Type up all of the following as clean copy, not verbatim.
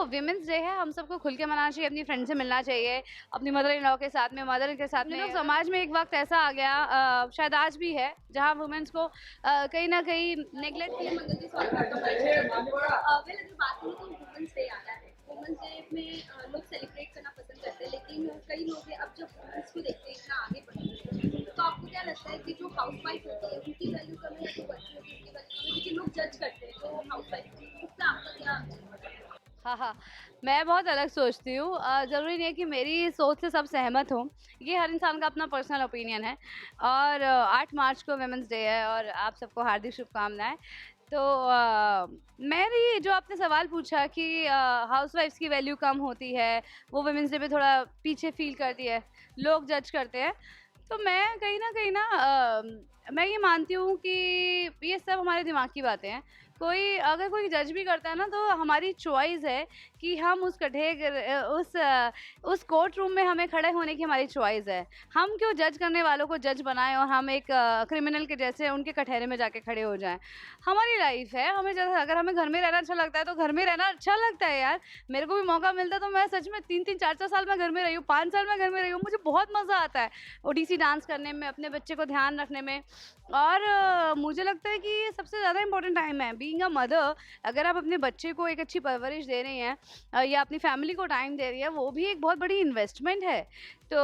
Women's day है, हम सबको खुल के मनाना चाहिए, अपनी फ्रेंड से मिलना चाहिए, अपनी मदर इन लॉ के साथ में, मदर के साथ में। समाज में एक वक्त ऐसा आ गया, शायद आज भी है, जहाँ वुमेन्स को कहीं ना कहीं नेग्लेक्ट किया। वेल अगर बात करूँ तो वुमेंस डे आता है। वुमेंस डे में लोग सेलिब्रेट करना पसंद करते हैं, लेकिन कई लोग हैं अब जब वुमेंस को देखते हैं इतना आगे बढ़ रहे हैं, तो आपको क्या लगता है कि जो हाउस वाइफ होती है उनकी वैल्यू कम है, जो बच्ची होती है उनकी वैल्यू कम है, क्योंकि लोग जज करते हैं जो हाउस वाइफ होती है, उससे आपका क्या? हाँ, हाँ। मैं बहुत अलग सोचती हूँ। ज़रूरी नहीं है कि मेरी सोच से सब सहमत हों। ये हर इंसान का अपना पर्सनल ओपिनियन है। और 8 मार्च को वुमेन्स डे है और आप सबको हार्दिक शुभकामनाएँ। तो मेरी जो आपने सवाल पूछा कि हाउसवाइफ्स की वैल्यू कम होती है, वो वुमेन्स डे पे थोड़ा पीछे फ़ील करती है, लोग जज करते हैं। तो मैं कहीं न कहीं मैं ये मानती हूँ कि ये सब हमारे दिमाग की बातें हैं। अगर कोई जज भी करता है ना, तो हमारी चॉइस है कि हम उस कोर्ट रूम में हमें खड़े होने की हमारी चॉइस है। हम क्यों जज करने वालों को जज बनाएँ और हम एक क्रिमिनल के जैसे उनके कटघरे में जाके खड़े हो जाएँ। हमारी लाइफ है, हमें जैसा अगर हमें घर में रहना अच्छा लगता है तो घर में रहना अच्छा लगता है यार। मेरे को भी मौका मिलता है तो मैं सच में 3-3 4-4 साल मैं घर में रही हूँ, 5 साल मैं घर में रही हूँ। मुझे बहुत मज़ा आता है ओडीसी डांस करने में, अपने बच्चे को ध्यान रखने में। और मुझे लगता है कि ये सबसे ज़्यादा इम्पोर्टेंट टाइम है बीइंग अ मदर। अगर आप अपने बच्चे को एक अच्छी परवरिश दे रही हैं या अपनी फैमिली को टाइम दे रही है, वो भी एक बहुत बड़ी इन्वेस्टमेंट है। तो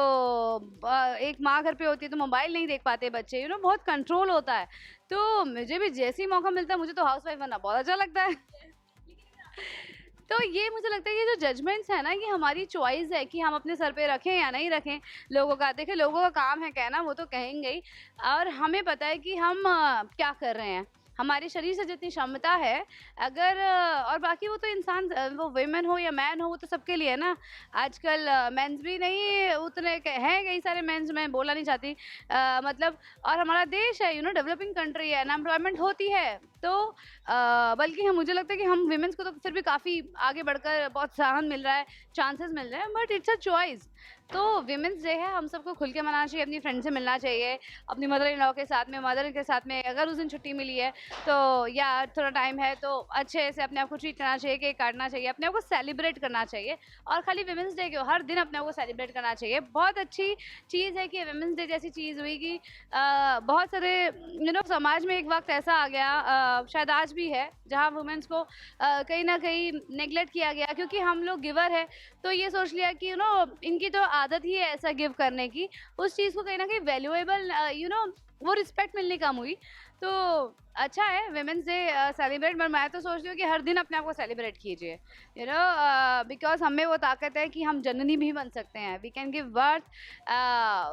एक माँ घर पे होती है तो मोबाइल नहीं देख पाते बच्चे, बहुत कंट्रोल होता है। तो मुझे भी जैसे ही मौका मिलता है, मुझे तो हाउसवाइफ बनना बहुत अच्छा लगता है। तो ये मुझे लगता है कि जो जजमेंट्स है ना, ये हमारी चॉइस है कि हम अपने सर पे रखें या नहीं रखें। लोगों का देखिए, लोगों का काम है कहना, वो तो कहेंगे ही। और हमें पता है कि हम क्या कर रहे हैं। हमारे शरीर से जितनी क्षमता है, अगर और बाकी वो तो इंसान, वो वुमेन हो या मैन हो, वो तो सबके लिए है ना। आजकल मेंस भी नहीं उतने हैं, कई सारे मेंस, मैं बोलना नहीं चाहती, मतलब। और हमारा देश है, डेवलपिंग कंट्री है, अनएम्प्लॉयमेंट होती है। तो बल्कि मुझे लगता है कि हम विमेंस को तो फिर भी काफ़ी आगे बढ़कर बहुत सहन मिल रहा है, चांसेस मिल रहे हैं, बट इट्स अ चॉइस। तो विमेंस डे है, हम सबको खुल के मनाना चाहिए, अपनी फ्रेंड से मिलना चाहिए, अपनी मदर इन लॉ के साथ में, मदर के साथ में। अगर उस दिन छुट्टी मिली है तो, या थोड़ा टाइम है, तो अच्छे से अपने आप को ट्रीट करना चाहिए, केक काटना चाहिए, अपने आप को सेलिब्रेट करना चाहिए। और खाली विमेंस डे क्यों, हर दिन अपने आप को सेलिब्रेट करना चाहिए। बहुत अच्छी चीज़ है कि विमेंस डे जैसी चीज़ हुई कि बहुत सारे समाज में एक वक्त ऐसा आ गया, शायद आज भी है, जहाँ वुमेन्स को कहीं ना कहीं नेग्लेक्ट किया गया, क्योंकि हम लोग गिवर है। तो ये सोच लिया कि इनकी तो आदत ही है ऐसा गिव करने की। उस चीज़ को कहीं ना कहीं वैल्यूएबल, वो रिस्पेक्ट मिलनी कम हुई। तो अच्छा है विमेंस डे सेलिब्रेट, पर मैं तो सोचती हूँ कि हर दिन अपने आप को सेलिब्रेट कीजिए, बिकॉज हमें वो ताकत है कि हम जननी भी बन सकते हैं। वी कैन गिव बर्थ,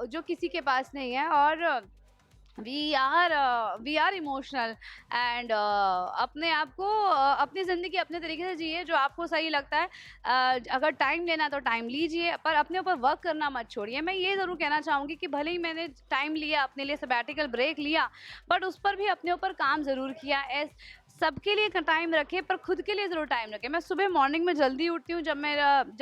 जो किसी के पास नहीं है। और वी आर इमोशनल एंड अपने आप को, अपनी ज़िंदगी अपने तरीके से जिए जो आपको सही लगता है। अगर टाइम लेना है तो टाइम लीजिए, पर अपने ऊपर वर्क करना मत छोड़िए। मैं ये ज़रूर कहना चाहूँगी कि भले ही मैंने टाइम लिया, अपने लिए सबैटिकल ब्रेक लिया, बट उस पर भी अपने ऊपर काम ज़रूर किया। सबके लिए टाइम रखें, पर खुद के लिए ज़रूर टाइम रखें। मैं सुबह मॉर्निंग में जल्दी उठती हूँ, जब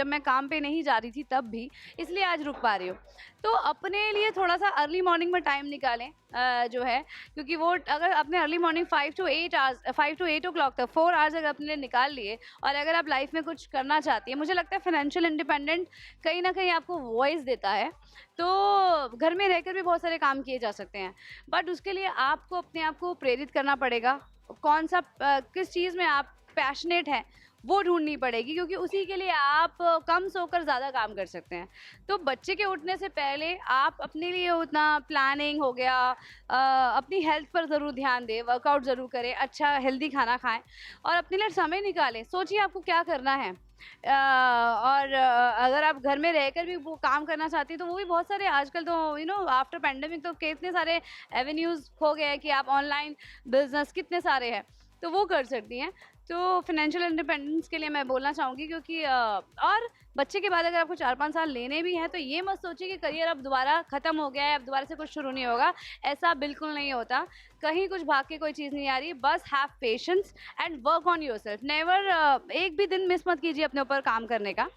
मैं काम पे नहीं जा रही थी तब भी, इसलिए आज रुक पा रही हूँ। तो अपने लिए थोड़ा सा अर्ली मॉर्निंग में टाइम निकालें, जो है, क्योंकि वो अगर अपने अर्ली मॉर्निंग 5 to 8 o'clock तक 4 आवर्स अगर अपने लिए निकाल लिए, और अगर आप लाइफ में कुछ करना चाहती हैं, मुझे लगता है फाइनेंशियल इंडिपेंडेंट कहीं ना कहीं आपको वॉइस देता है। तो घर में रहकर भी बहुत सारे काम किए जा सकते हैं, बट उसके लिए आपको अपने आप को प्रेरित करना पड़ेगा। किस चीज़ में आप पैशनेट हैं, वो ढूंढनी पड़ेगी, क्योंकि उसी के लिए आप कम सोकर ज़्यादा काम कर सकते हैं। तो बच्चे के उठने से पहले आप अपने लिए उतना प्लानिंग हो गया, अपनी हेल्थ पर ज़रूर ध्यान दें, वर्कआउट ज़रूर करें, अच्छा हेल्दी खाना खाएं, और अपने लिए समय निकालें। सोचिए आपको क्या करना है। और अगर आप घर में रहकर भी वो काम करना चाहती हैं, तो वो भी बहुत सारे आजकल तो आफ्टर पैंडेमिक तो कितने सारे एवेन्यूज़ हो गए हैं कि आप ऑनलाइन बिजनेस कितने सारे हैं, तो वो कर सकती हैं। तो फाइनेंशियल इंडिपेंडेंस के लिए मैं बोलना चाहूँगी, क्योंकि और बच्चे के बाद अगर आपको 4-5 साल लेने भी हैं, तो ये मत सोचिए कि करियर अब दोबारा ख़त्म हो गया है, अब दोबारा से कुछ शुरू नहीं होगा। ऐसा बिल्कुल नहीं होता। कहीं कुछ भाग के कोई चीज़ नहीं आ रही। बस have patience and work on yourself. Never एक भी दिन मिस मत कीजिए अपने ऊपर काम करने का,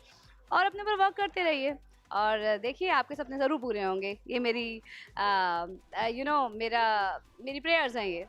और अपने ऊपर वर्क करते रहिए, और देखिए आपके सपने ज़रूर पूरे होंगे। ये मेरी मेरी प्रेयर्स हैं ये।